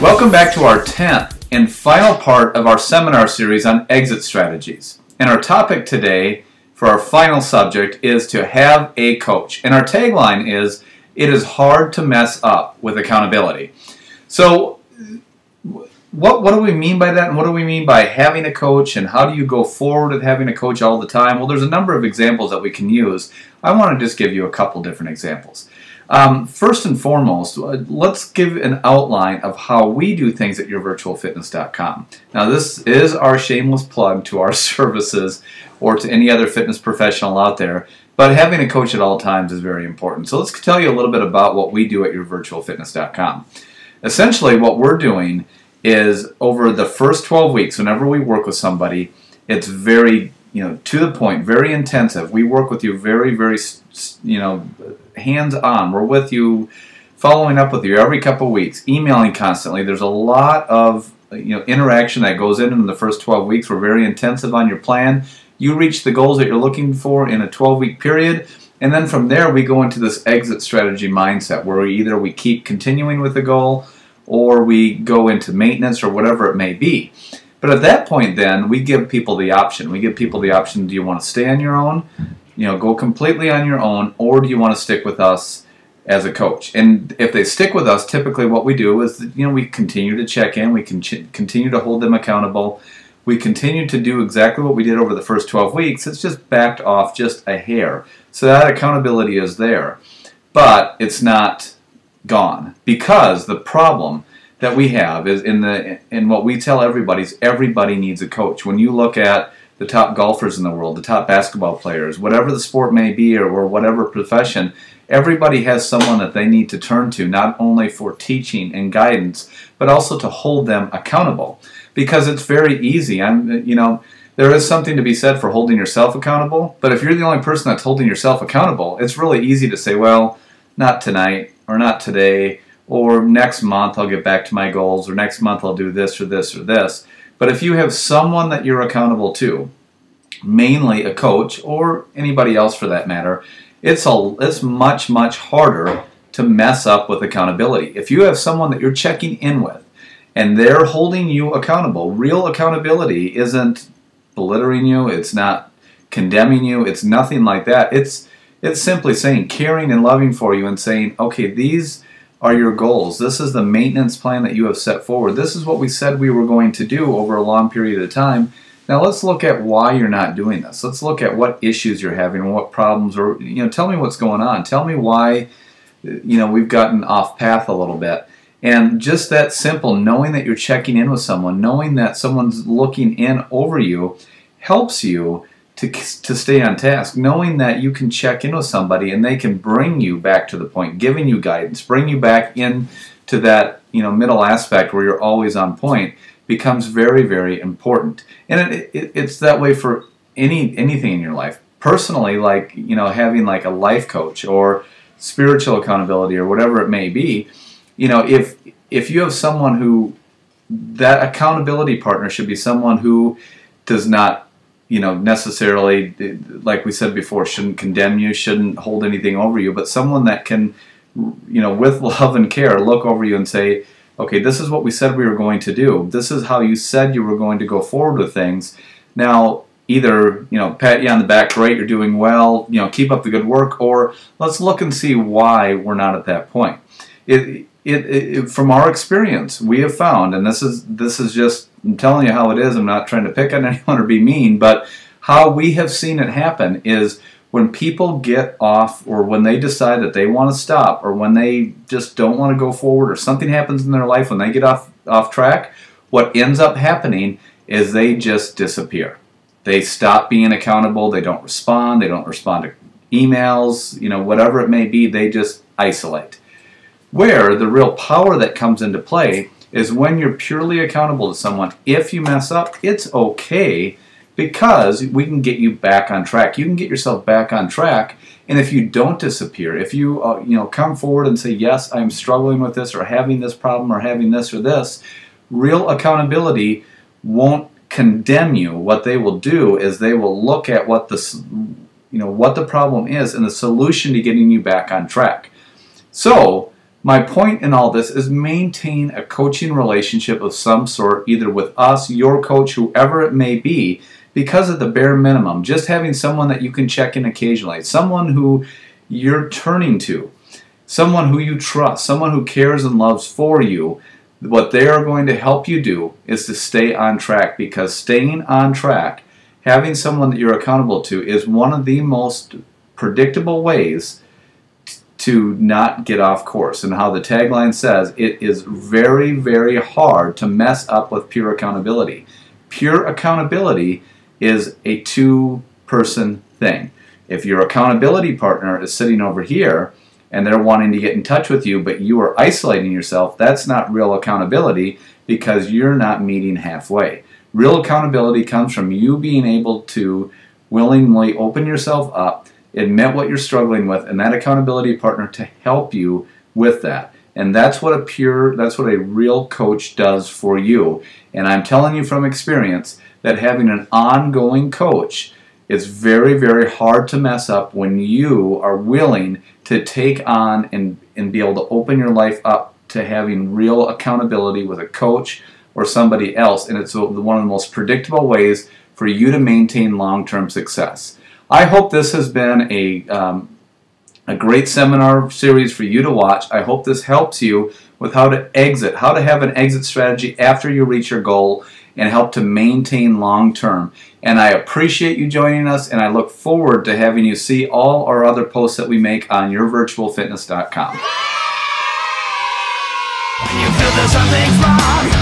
Welcome back to our 10th and final part of our seminar series on exit strategies. And our topic today for our final subject is to have a coach. And our tagline is, it is hard to mess up with accountability. So what do we mean by that, and what do we mean by having a coach, and how do you go forward with having a coach all the time? Well, there's a number of examples that we can use. I want to just give you a couple different examples. First and foremost, let's give an outline of how we do things at yourvirtualfitness.com. Now, this is our shameless plug to our services or to any other fitness professional out there, but having a coach at all times is very important. So let's tell you a little bit about what we do at yourvirtualfitness.com. Essentially, what we're doing is over the first 12 weeks, whenever we work with somebody, it's very, to the point, very intensive. We work with you very, very, hands-on. We're with you, following up with you every couple of weeks, emailing constantly. There's a lot of interaction that goes in the first 12 weeks. We're very intensive on your plan. You reach the goals that you're looking for in a 12-week period, and then from there we go into this exit strategy mindset where either we keep continuing with the goal or we go into maintenance or whatever it may be. But at that point then, we give people the option. We give people the option, do you want to stay on your own, go completely on your own, or do you want to stick with us as a coach? And if they stick with us, typically what we do is, we continue to check in, we can continue to hold them accountable, we continue to do exactly what we did over the first 12 weeks. It's just backed off just a hair. So that accountability is there, but it's not gone, because the problem that we have is in what we tell everybody is everybody needs a coach. When you look at the top golfers in the world, the top basketball players, whatever the sport may be or whatever profession, everybody has someone that they need to turn to, not only for teaching and guidance, but also to hold them accountable. Because it's very easy. There is something to be said for holding yourself accountable, but if you're the only person that's holding yourself accountable, it's really easy to say, well, not tonight, or not today, or next month I'll get back to my goals, or next month I'll do this or this or this. But if you have someone that you're accountable to, mainly a coach or anybody else for that matter, it's much, much harder to mess up with accountability. If you have someone that you're checking in with and they're holding you accountable, real accountability isn't belittling you, it's not condemning you, it's nothing like that. It's simply saying, caring and loving for you and saying, okay, these are your goals. This is the maintenance plan that you have set forward. This is what we said we were going to do over a long period of time. Now let's look at why you're not doing this. Let's look at what issues you're having and what problems, or tell me what's going on. Tell me why we've gotten off path a little bit. And just that simple, knowing that you're checking in with someone, knowing that someone's looking in over you, helps you to stay on task, knowing that you can check in with somebody and they can bring you back to the point, giving you guidance, bring you back into that middle aspect where you're always on point, becomes very, very important. And it's that way for anything in your life. Personally, like having like a life coach or spiritual accountability or whatever it may be, if you have someone who, that accountability partner should be someone who does not necessarily, like we said before, shouldn't condemn you, shouldn't hold anything over you, but someone that can, with love and care, look over you and say, okay, this is what we said we were going to do. This is how you said you were going to go forward with things. Now, either, pat you on the back, great, you're doing well, keep up the good work, or let's look and see why we're not at that point. From our experience, we have found, and this is just, I'm telling you how it is, I'm not trying to pick on anyone or be mean, but how we have seen it happen is when people get off, or when they decide that they want to stop, or when they just don't want to go forward, or something happens in their life when they get off track, what ends up happening is they just disappear. They stop being accountable, they don't respond to emails, whatever it may be, they just isolate. Where the real power that comes into play is when you're purely accountable to someone. If you mess up, it's okay, because we can get you back on track. You can get yourself back on track, and if you don't disappear, if you come forward and say, yes, I'm struggling with this, or having this problem, or having this or this, real accountability won't condemn you. What they will do is they will look at what the problem is and the solution to getting you back on track. So My point in all this is maintain a coaching relationship of some sort, either with us, your coach, whoever it may be, because of the bare minimum. Just having someone that you can check in occasionally, someone who you're turning to, someone who you trust, someone who cares and loves for you. What they are going to help you do is to stay on track, because staying on track, having someone that you're accountable to, is one of the most predictable ways to not get off course. And how the tagline says, it is very, very hard to mess up with pure accountability. Pure accountability is a two-person thing. If your accountability partner is sitting over here and they're wanting to get in touch with you, but you are isolating yourself, that's not real accountability, because you're not meeting halfway. Real accountability comes from you being able to willingly open yourself up, admit what you're struggling with, and that accountability partner to help you with that. And that's what a real coach does for you. And I'm telling you from experience that having an ongoing coach is very, very hard to mess up when you are willing to take on and be able to open your life up to having real accountability with a coach or somebody else. And it's one of the most predictable ways for you to maintain long-term success. I hope this has been a great seminar series for you to watch. I hope this helps you with how to have an exit strategy after you reach your goal, and help to maintain long-term. And I appreciate you joining us, and I look forward to having you see all our other posts that we make on yourvirtualfitness.com. When you feel that something's wrong,